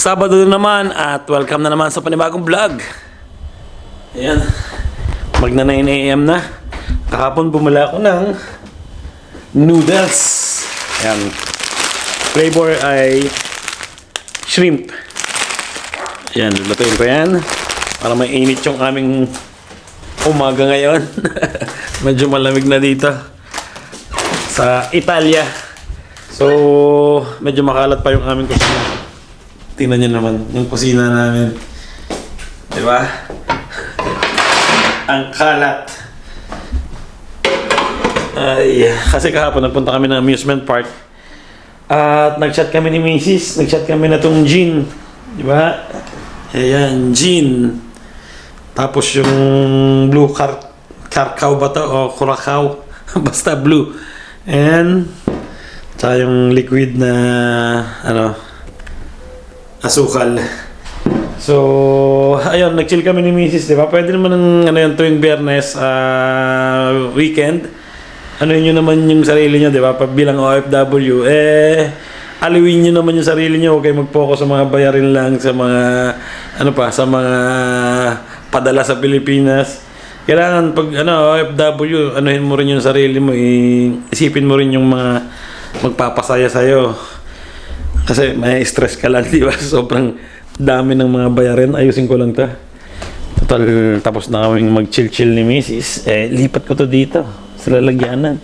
Sabado na naman at welcome na naman sa panibagong vlog. Ayan, magna 9 AM na. Kahapon bumala ako ng noodles. Ayan, flavor ay shrimp. Ayan, lulutuin ko yan para may init yung aming umaga ngayon. Medyo malamig na dito sa Italia. So, medyo makalat pa yung aming kusina. Tingnan nyo naman yung kusina namin. Diba? Ang kalat. Ay, kasi kahapon nagpunta kami ng amusement park. At nag-chat kami ni Mrs. Nag-chat kami na tong Jean. Diba? Ayan, Jean. Tapos yung blue Caracao ba to? O Curacao? Basta blue. And tsaka yung liquid na asukal. So, ayun, nag-chill kami ni Mrs. Diba? Pwede naman ng yan tuwing Biyernes, weekend. Ano yun naman yung sarili nyo, diba? Pag bilang OFW, aliwin nyo naman yung sarili nyo. Huwag kayo mag-focus sa mga bayarin lang, sa mga, sa mga padala sa Pilipinas. Kailangan pag, OFW, anuhin mo rin yung sarili mo, isipin mo rin yung mga magpapasaya sa'yo. Kasi may stress ka lang, di ba? Sobrang dami ng mga bayarin. Ayusin ko lang to. Total, tapos na kaming mag-chill-chill ni Mrs. Lipat ko to dito sa lalagyanan.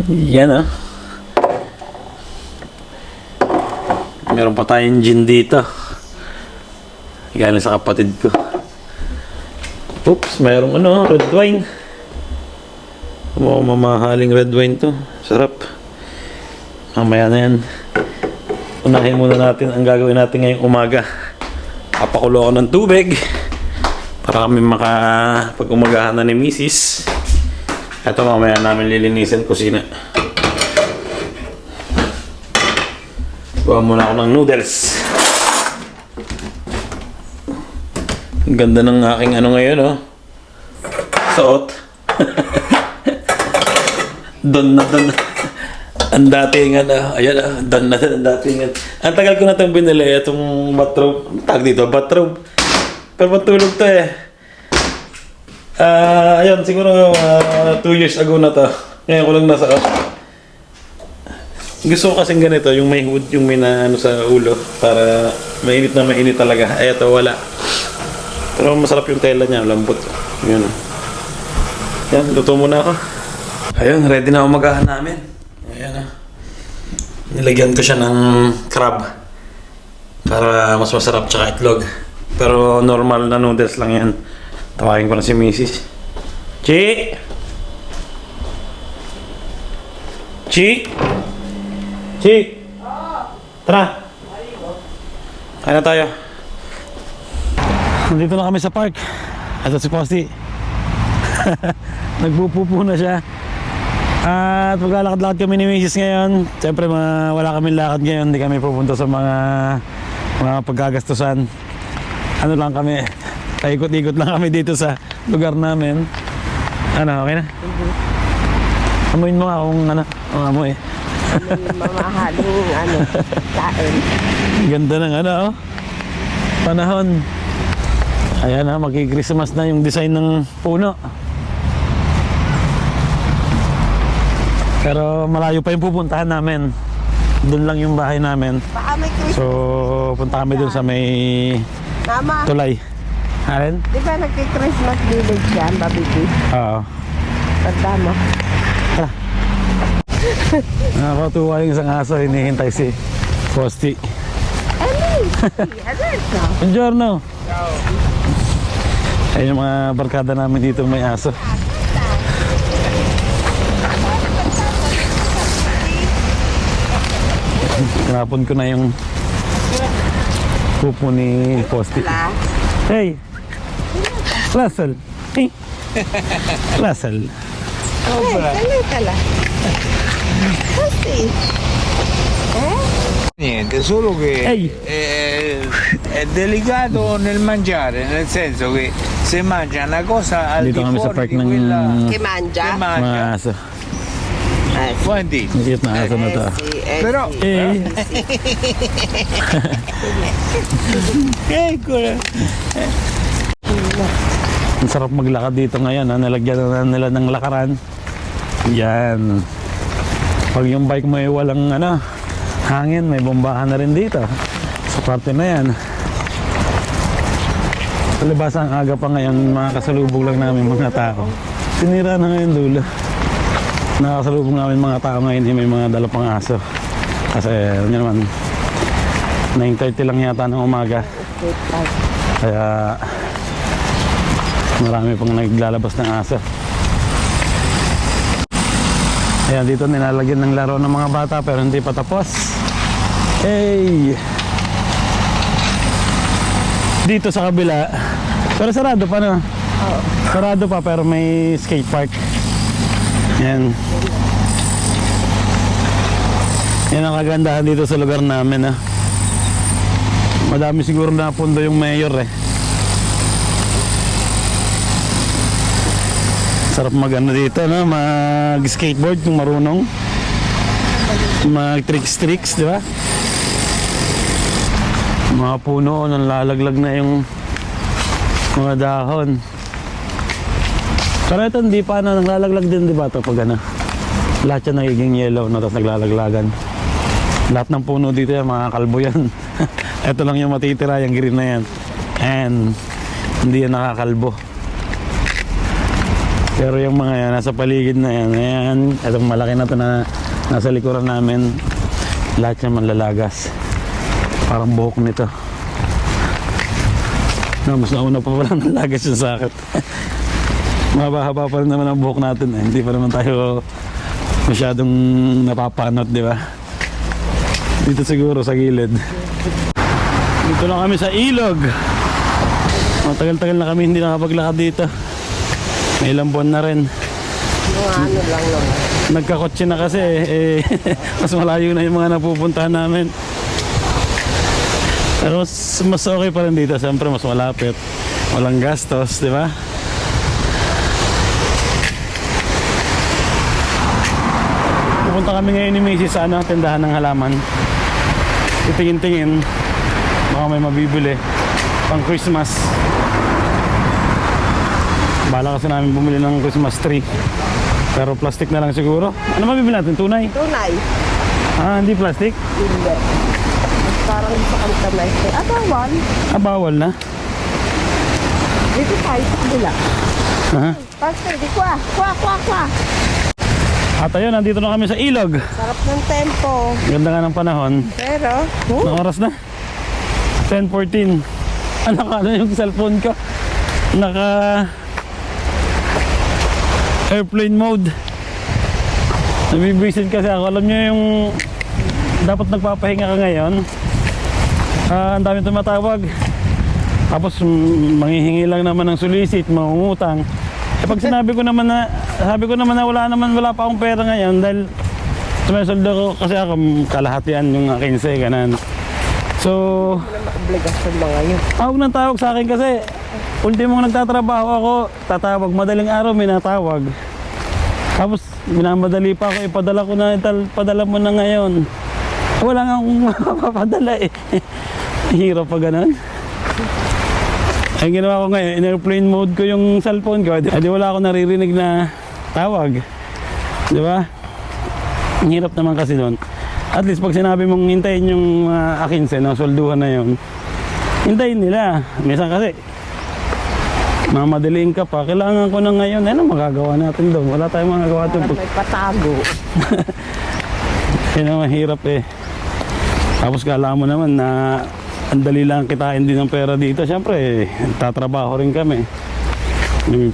Yan, meron pa tayong gin dito. Galing sa kapatid ko. Oops, mayroong red wine. Mamahaling red wine to. Sarap. Mamaya na yan. Unahin muna natin ang gagawin natin ngayong umaga. Papakulo ako ng tubig para kami makapag-umagahan na ni Mrs. Ito mamaya namin lilinisin kusina. Gawa muna ako ng noodles. Ang ganda ng aking ngayon, suot. Don na. Ang datingan ayan done na ang datingan. Ang tagal ko na itong binili, itong bathrobe. Tag dito, bathrobe. Pero matulog to ayun, siguro 2 years ago na to. Ngayon ko lang nasa gusto ko kasing ganito, yung may hood, yung may sa ulo. Para mainit na mainit talaga. Ay, ito wala. Pero masarap yung tela niya, lambot. Yun. Yan, luto muna ako. Ayun, ready na umagahan namin. Ayan nilagyan ko siya ng crab para mas masarap tsaka itlog. Pero normal na noodles lang yan. Tawagin ko na si Mrs. Chi! Chi! Chi! Tara! Kaya na tayo. Nandito na kami sa park. Ito si Posty. Nagpupupo na siya. At maglalakad-lakad kami ni Mrs. ngayon. Siyempre wala kaming lakad ngayon. Hindi kami pupunta sa mga paggagastusan. Ano lang kami, paikot-ikot lang kami dito sa lugar namin. Okay na? Amuin mo nga kung amoy. Mamahaling kain. Ganda ng panahon. Ayan magki-Christmas na yung design ng puno. Pero malayo pa yung pupuntahan namin. Doon lang yung bahay namin. So, punta kami doon sa may tulay. Alin? Di ba nagki-Christmas village yan, Babidi? Oo. Tanda mo. Tara. Nakakatuwa yung isang aso, hinihintay si Posty. Buongiorno. Ciao. Ayun yung mga barkada namin dito may aso. Tinapon ko na yung pupo ni Posty. Hey! Russell! Hey! Russell! Kala. Posty! Niente, solo che è delicato nel mangiare, nel senso che se mangia una cosa al di Dito kami sa fuori park di ng quella Che mangia? che mangia, mga aso. Quanti? Maliit na aso na to. Però, Eh, eccola. ang sarap maglakad dito ngayon. Nalagyan na nila ng lakaran. Yan. Pag yung bike mo ay walang hangin, may bombahan na rin dito. Sa parte na yan. Palibas ang aga pa ngayon, makakasalubog lang namin mga tao. Sinira na ngayon dulo. Nakakasalubog namin mga tao ngayon, may mga dala pang aso. Kasi ano naman, 9:30 lang yata ng umaga. Kaya marami pang naglalabas ng aso. Ayan, dito nilalagyan ng laro ng mga bata pero hindi pa tapos. Hey! Dito sa kabila, pero sarado pa no? Sarado pa pero may skate park. Yan. Yan ang kagandahan dito sa lugar namin Madami siguro na pundo yung mayor Sarap dito mag skateboard kung marunong. Mag tricks, di ba? Mga puno lalaglag na yung mga dahon. Pero ito hindi pa naglalaglag din, di ba ito pag lahat yan nagiging yellow tapos naglalaglagan. Lahat ng puno dito yan mga kalbo yan. Ito lang yung matitira, yung green na yan, and hindi yan nakakalbo. Pero yung mga yan nasa paligid na yan, ayan, itong malaki na ito na nasa likuran namin, lahat yan manlalagas. Parang buhok nito. Mas nauna pa pala ng lagas yung sakit. Mahaba-haba pa rin naman ang buhok natin Hindi pa naman tayo masyadong napapanot, di ba? Dito siguro sa gilid. Dito lang kami sa ilog. Matagal-tagal na kami hindi nakapaglakad dito. May ilang buwan na rin. Mga lang naman. Nagkakotse na kasi mas malayo na yung mga napupuntahan namin. Pero mas okay pa rin dito. Siyempre mas malapit. Walang gastos, di ba? Pupunta kami ngayon ni Mrs. sa tindahan ng halaman. Titingin-tingin. Baka may mabibili. Pang Christmas. Bala kasi namin bumili ng Christmas tree. Pero plastic na lang siguro. Ano mabibili natin? Tunay? Tunay. Hindi plastic? Hindi. Parang sa kantamay. Bawal. Bawal na? Dito tayo sa kabila. Pastor, di kwa. Kwa. At ayun, nandito na kami sa ilog. Sarap ng tempo. Ganda nga ng panahon. Pero, Anong oras na? 10:14. Yung cellphone ko? Naka airplane mode. Nabibisit kasi ako. Alam nyo yung dapat nagpapahinga ka ngayon. Ang dami tumatawag. Tapos manghihingi lang naman ng sulisit, mangungutang. Pag sinabi ko naman na wala pa akong pera ngayon dahil sumesoldo ko kasi ako kalahatian yung 15 ganan. So, obligasyon mga yun. tawag ng tawag sa akin kasi ultimong nagtatrabaho ako, tatawag madaling araw, may natawag. Tapos minamadali pa ako, ipadala ko na, padala mo na ngayon. Wala nga akong mapapadala Hirap pa ganun. Ay ginawa ko ngayon, in airplane mode ko yung cellphone ko. Di wala ako naririnig na tawag. Di ba? Ang hirap naman kasi doon. At least pag sinabi mong hintayin yung 15 na swelduhan na yun, hintayin nila. Minsan kasi mamadaliin ka pa, kailangan ko na ngayon. Ano magagawa natin doon? Wala tayong magagawa doon. May patago. Yan ang mahirap Tapos kala mo naman na ang dali lang kitain din ng pera dito. Siyempre, tatrabaho rin kami. May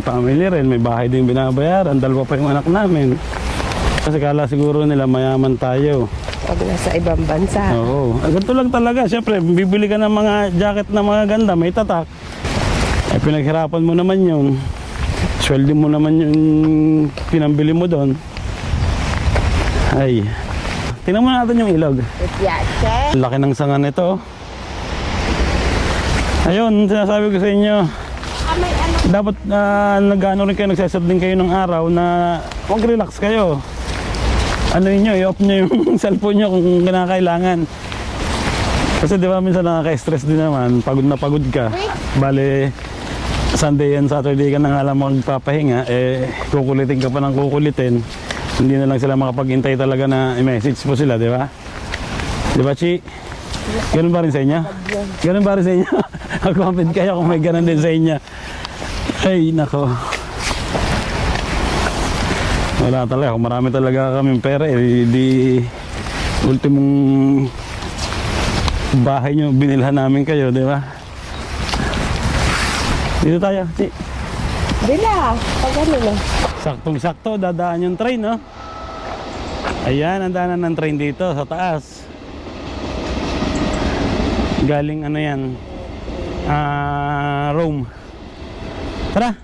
family rin, may bahay din binabayaran. Dalawa pa yung anak namin. Kasi kala siguro nila mayaman tayo. Pag nasa ibang bansa. Oo. Ganito lang talaga. Siyempre, bibili ka ng mga jacket na mga ganda, may tatak. Ay pinaghirapan mo naman yun. Sweldo mo naman yung pinambili mo doon. Ay. Tingnan mo natin yung ilog. Yatse. Laki ng sanga nito. Ayun, sinasabi ko sa inyo. Dapat nag-ano rin kayo, nagsasad din kayo ng araw na mag-relax kayo. ano nyo, i-off nyo yung cellphone nyo kung kinakailangan. Kasi di ba minsan nakaka-stress din naman, pagod na pagod ka. Bale, Sunday and Saturday ka na nga lang magpapahinga, eh kukulitin ka pa ng kukulitin. Hindi na lang sila makapag-intay talaga na i-message mo sila, di ba? Di ba, Chi? Ganun ba rin sa inyo? Ganun ba rin sa inyo? Mag-comment kayo kung may ganun din sa inyo. Ay, nako. Wala talaga. Kung marami talaga kaming pera, eh, di ultimong bahay nyo, binilhan namin kayo, di ba? Dito tayo, Chi. Bila, pag ano na. Saktong-sakto, dadaan yung train, no? Ayan, ang daanan ng train dito, sa taas. Galing ano yan, Rome. Tara!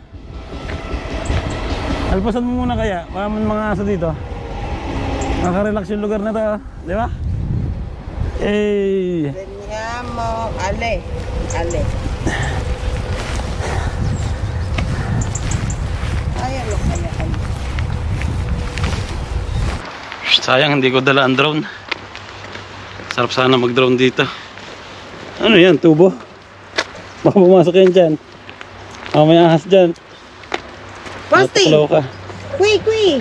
Alpasan mo muna kaya, baka man mga aso dito. Nakarelax yung lugar na to, di ba? Eh, Veniamo, ale. Ale. Ayan, ale, ale. sayang hindi ko dala ang drone. Sarap sana mag-drone dito. Ano yan, tubo? Baka pumasok yan dyan. May ahas dyan. Posti! Natuklaw ka. Kui!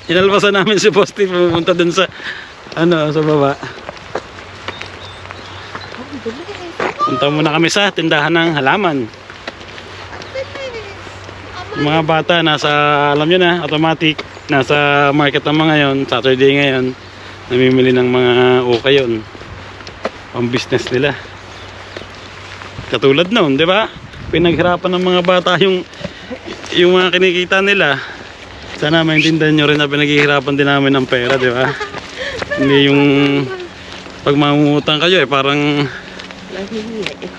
Inalpasan namin si Posti pumunta dun sa sa baba. Punta muna kami sa tindahan ng halaman. Yung mga bata nasa, alam nyo na, automatic nasa market ng mga yon, Saturday ngayon, namimili ng mga ukayon pang business nila. Katulad noon, di ba? Pinaghirapan ng mga bata yung mga kinikita nila. Sana maintindihan nyo rin na pinaghihirapan din namin ng pera, di ba? Hindi yung pag mangungutang kayo parang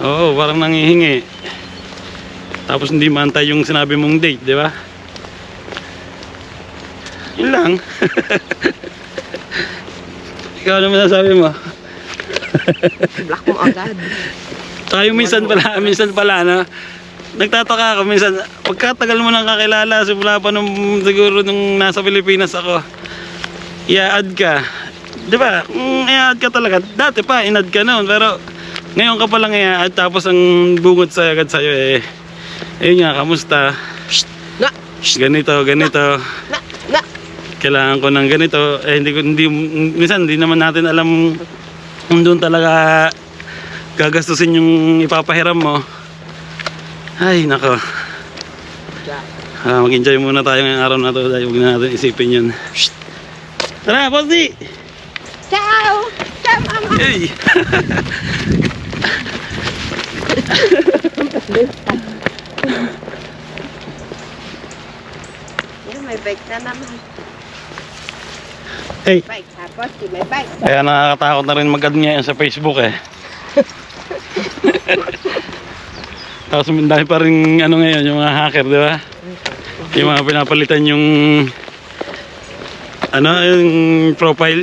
oo, parang nangihingi. Tapos hindi maantay yung sinabi mong date, di ba? Yun lang. Ikaw ano masasabi mo? Black mo agad. Tayo minsan pala na nagtataka ako minsan, pagkatagal mo nang kakilala, simula pa nung siguro nung nasa Pilipinas ako, i-add ka. Di ba? I-add ka talaga. Dati pa, in-add ka noon. Pero ngayon ka palang i-add, tapos ang bungod sa'yo agad sa'yo eh, ayun nga, kamusta? Na! Ganito. Na! Kailangan ko ng ganito. Eh, minsan hindi naman natin alam kung doon talaga gagastusin yung ipapahiram mo. Ay, nako. Mag-enjoy muna tayo ngayong araw na to dahil huwag na natin isipin yun. Tara, Posti! Ciao! Ciao, mama! Hey! May bike na naman. Hey! Bike, tapos may bike. Kaya nakakatakot na rin mag-add ngayon sa Facebook eh. Tapos dahil pa rin ano ngayon, yung mga hacker, di ba? Yung mga pinapalitan yung yung profile.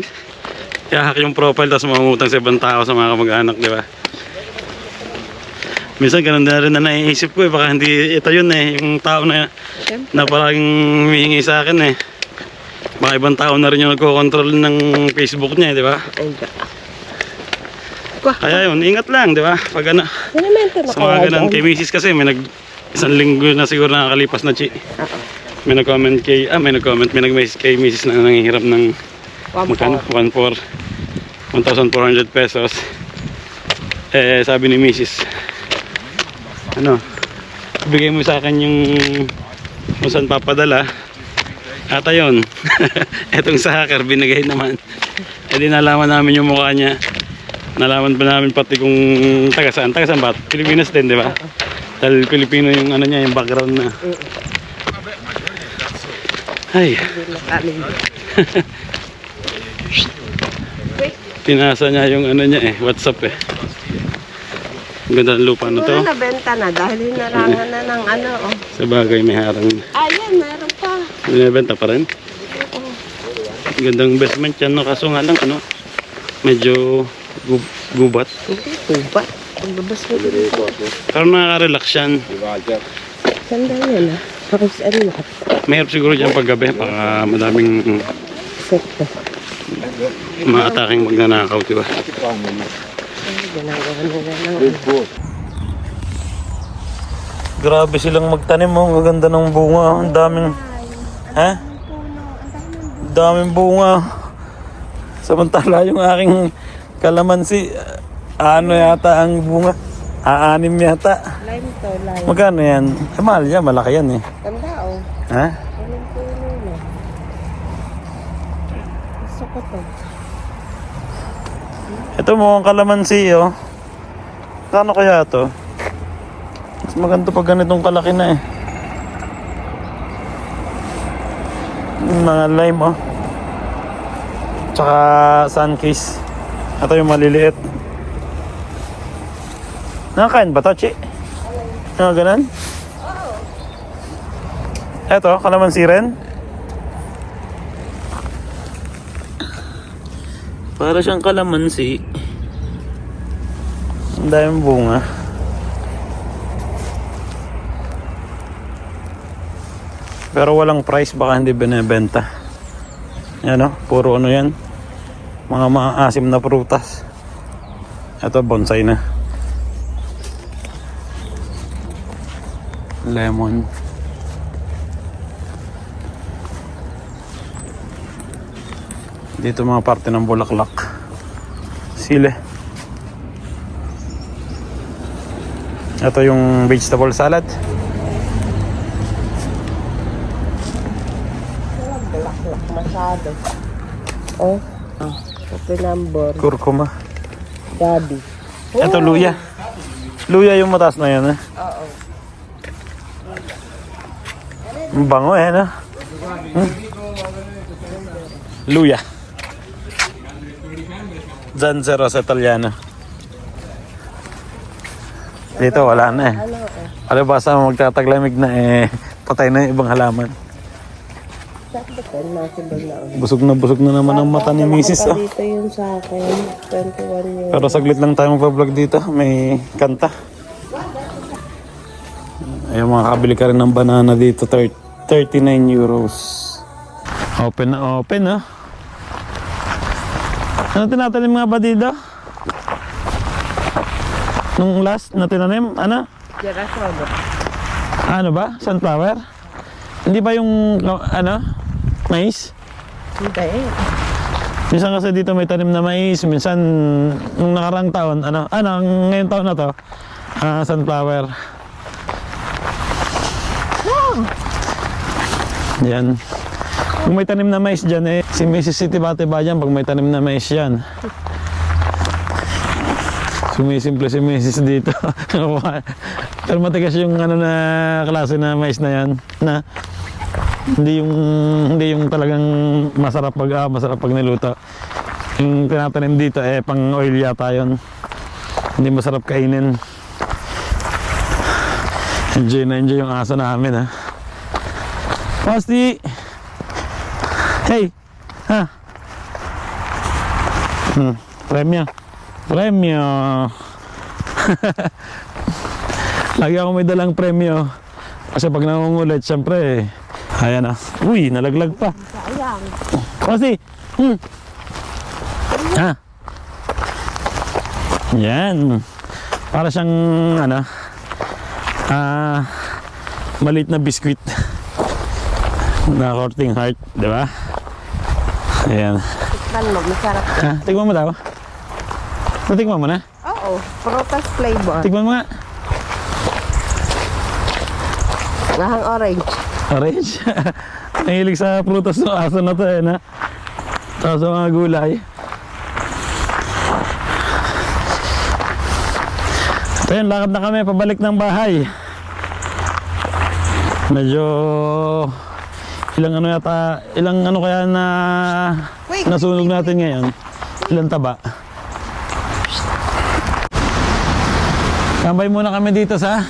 I-hack yung profile tapos mamutang sa ibang tao sa mga kamag-anak, di ba? Minsan ganun na rin na naiisip ko eh, baka hindi ito yun eh, yung tao na palaging humihingi sa akin eh. Baka ibang tao na rin yung nagko-control ng Facebook niya, di ba? Kaya yun, ingat lang, di ba? Pag ano, sa mga ganun, kay Mrs. kasi may isang linggo na siguro nakakalipas na, Chi. May nag-comment may nag-message kay Mrs. na nangihiram ng 1,400 pesos. Eh, sabi ni Mrs. Bigay mo sa akin yung kung saan papadala. At ayun, etong sa hacker binigay naman. E di nalaman namin yung mukha niya. Nalaman pa namin pati kung taga saan ba? Pilipinas din, di ba? Dahil Pilipino yung ano niya, yung background na. Ay. Pinasa niya yung ano niya eh, WhatsApp eh. Ang ganda ng lupa na to. Siguro nabenta na dahil hinarangan na ng ano. Oh. Sa bagay may harang. Ayan, meron pa. Binibenta pa rin. Ang gandang investment yan, no? Kaso nga lang, medyo gubat. Hindi, gubat. Ang babas mo dito. Pero nakaka-relax yan. Saan ba yan ah? Pakis ano lahat? Mahirap siguro dyan paggabi, baka madaming insekto. Maataking magnanakaw, diba? Ginagawa nila ng Grabe silang magtanim, oh. Ang ganda ng bunga. Ang daming... Ha? Ang daming bunga. Samantala yung aking kalamansi, ano yata ang bunga? Aanim yata. lime to, lime. Magkano yan? Mahal yan, malaki yan eh. Tanda oh. Ha? Walang puno na. Gusto ko to. Ito mo ang kalamansi, oh. Kano kaya to? Mas maganda pag ganitong kalaki na eh. Yung mga lime, oh. Tsaka sunkiss. Ito yung maliliit. Nakakain ba to, Chi? Ano, ganun? Ito, kalamansi rin. Para siyang kalamansi. Ang daming bunga. Pero walang price, baka hindi binibenta. Yan o, puro ano yan. Mga maasim na prutas. Ito, bonsai na. Lemon. Dito mga parte ng bulaklak. Sile. Ito yung vegetable salad. Walang bulaklak masyado. Oh. Kapinambor. Kurkuma. Gabi. Ito luya. Luya yung mataas na yan, eh. Oo. Ang bango eh, no? Luya. Zanzero sa Italiano. Dito wala na eh. Ano eh? Alabasa magtataglamig na eh. Patay na yung ibang halaman. Sakto ko, nasibag na Busog na naman ang mata ni Mrs. Oh. Dito yun sa akin. 21 years. Pero saglit lang tayo magpa-vlog dito. May kanta. Ayun, makakabili ka rin ng banana dito. 39 euros. Open na open, oh. Ano tinatanim nga ba dito? Nung last na tinanim, ano? Girasol. Ano ba? Sunflower? Hindi ba yung, ano? Mais? Hindi eh. Minsan kasi dito may tanim na mais. Minsan, nung nakarang taon, ano? Ngayong taon na to, sunflower. Yan. Kung may tanim na mais dyan, eh, si Mrs. City Bate ba dyan pag may tanim na mais yan? Sumisimple si Mrs. dito. Pero matigas yung ano na klase na mais na yan. Na hindi yung talagang masarap pag niluto. Yung tinatanim dito eh pang oil yata yun. Hindi masarap kainin. Enjoy na enjoy yung aso namin, ha. Posti! Hey! Ha? Premyo. Premyo. Lagi ako may dalang premyo. Kasi pag nangungulit, syempre, ayan na. Uy, nalaglag pa. Sayang. Posti! Ha? Yan. Para siyang, ano, maliit na biskwit. Na courting heart, di ba? Ayan. Tikman mo, masarap. Ha? Tigman mo daw. Natigman mo na? Oo, prutas flavor. Tigman mo nga. Lahang orange. Orange. Nahilig sa prutas ng aso na to, eh, na? Tapos sa mga gulay. So yun, lakad na kami pabalik ng bahay. Medyo ilang ano kaya na nasunog natin ngayon. Ilang taba. Tambay muna kami dito sa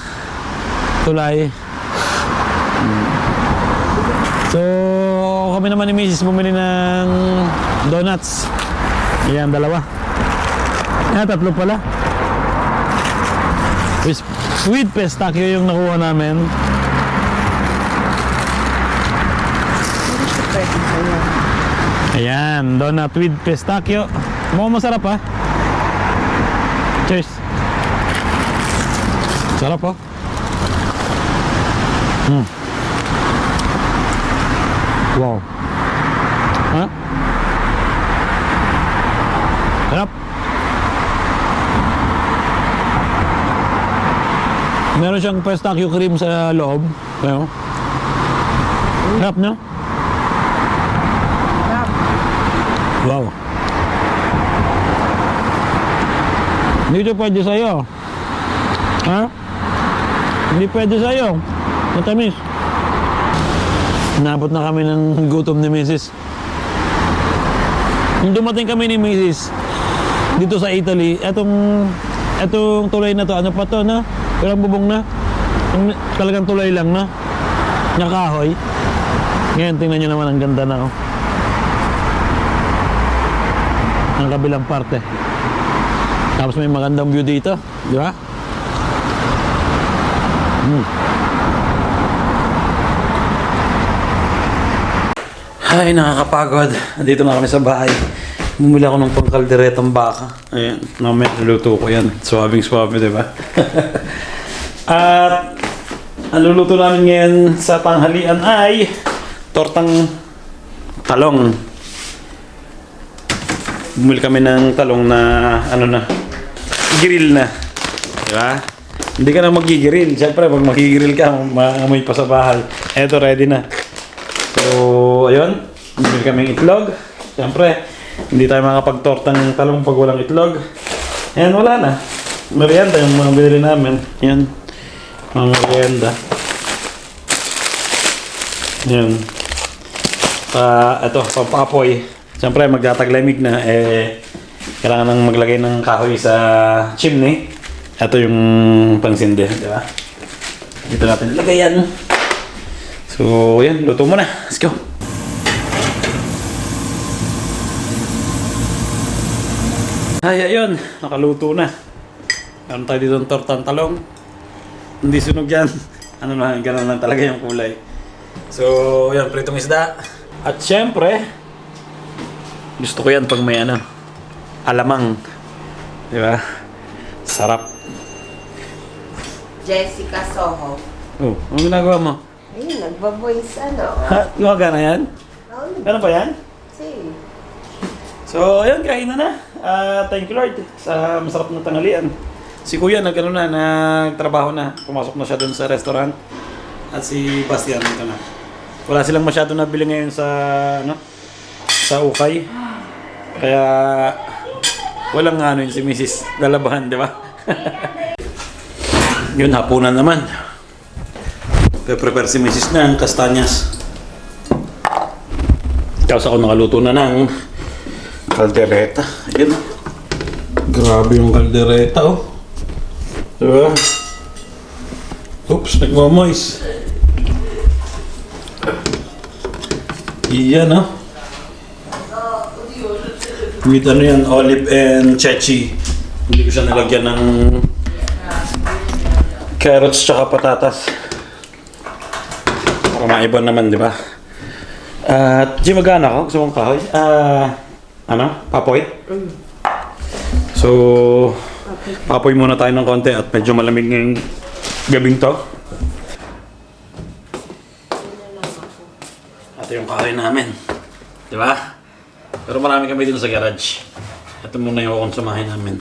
tulay. So kami naman ni Mrs. bumili ng donuts. Ayan, dalawa. Ayan, tatlo pala. With pistachio yung nakuha namin. Ayan, donut with pistachio. Mukhang masarap ha. Cheers. Sarap oh. Wow. Ha? Sarap. Meron siyang pistachio cream sa loob. Ayan. Sarap no? Wow. Hindi ito pwede sa'yo. Ha? Hindi pwede sa'yo. Matamis. Nabot na kami ng gutom ni Mrs. Nung dumating kami ni Mrs. dito sa Italy, etong tulay na to, ano pa to, no? Walang bubong na. Talagang tulay lang, no? Nakahoy. Ngayon, tingnan nyo naman, ang ganda na, oh. Ang kabilang parte. Tapos may magandang view dito, di ba? Ay, nakakapagod. Nandito na kami sa bahay. Bumili ako ng pangkalderetang baka. Ayan, mamaya niluto ko yan. Swabing-swabe, di ba? At ang luluto namin ngayon sa tanghalian ay tortang talong. Bumili kami ng talong na ano na, grill na. Di ba? Hindi ka na magigrill. Siyempre, pag magigrill ka, maamoy pa sa bahay. Eto, ready na. So, ayun. Bumili kaming itlog. Siyempre, hindi tayo makapagtortang talong pag walang itlog. Ayan, wala na. Merienda yung mga binili namin. Ayan. Mga merienda. Ayan. Ito, pampapoy. Siyempre, magtataglamig na. Kailangan nang maglagay ng kahoy sa chimney. Ito yung pangsindi, di ba? Dito natin ilagay yan. So, yan. Luto muna. Let's go. Ay, ayun. Nakaluto na. Meron tayo dito ng tortang talong. Hindi sunog yan. Ano na, ganun lang talaga yung kulay. So, yan. Pritong isda. At syempre, gusto ko yan pag may ano, alamang. Di ba? Sarap. Jessica Soho. Oh, ano ginagawa mo? Ayun, nagbaboys ano. Ha? Gumagana yan? Oh, Gano'n ba yan? see. So, ayun, kain na. Thank you Lord sa masarap na tanghalian. Si Kuya nagtrabaho na. Pumasok na siya dun sa restaurant. At si Bastian dito na. Wala silang masyado nabili ngayon sa sa ukay. Kaya walang ano yun si Mrs. Lalabahan, di ba? Yun, hapunan naman. Prepare si Mrs. ng kastanyas. Tapos ako nakaluto na ng kaldereta. Ayan. Grabe yung kaldereta, oh. Diba? Oops, nagmamoist. Iyan, oh. With ano yan, olive and chechi. Hindi ko siya nilagyan ng carrots tsaka patatas. Para maiba naman, di ba? At magana ako. Gusto mong kahoy? Papoy? So, papoy muna tayo ng konti at medyo malamig ngayong gabing to. Ito yung kahoy namin. Di ba? Pero marami kami dito sa garage. Ito muna yung konsumahin namin.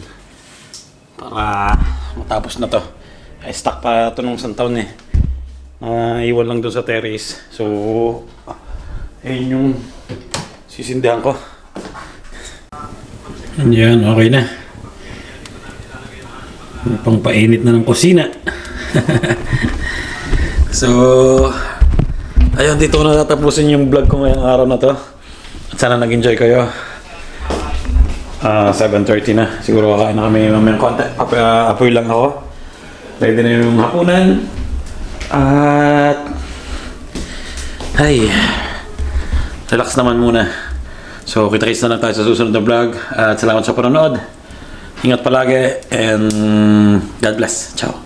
Para matapos na to. Ay, stock pa ito nung isang taon eh. Iwan lang doon sa terrace. So, ayun yung sisindihan ko. Yan, okay na. Pangpainit na ng kusina. So, ayun, dito ko na tatapusin yung vlog ko ngayong araw na to. At sana nag-enjoy kayo. 7:30 na. Siguro kakain na kami mamayang konti. Apoy lang ako. Ready na yung hapunan. At ay, relax naman muna. So, kita-kits na lang tayo sa susunod na vlog. At salamat sa panonood. Ingat palagi and God bless. Ciao.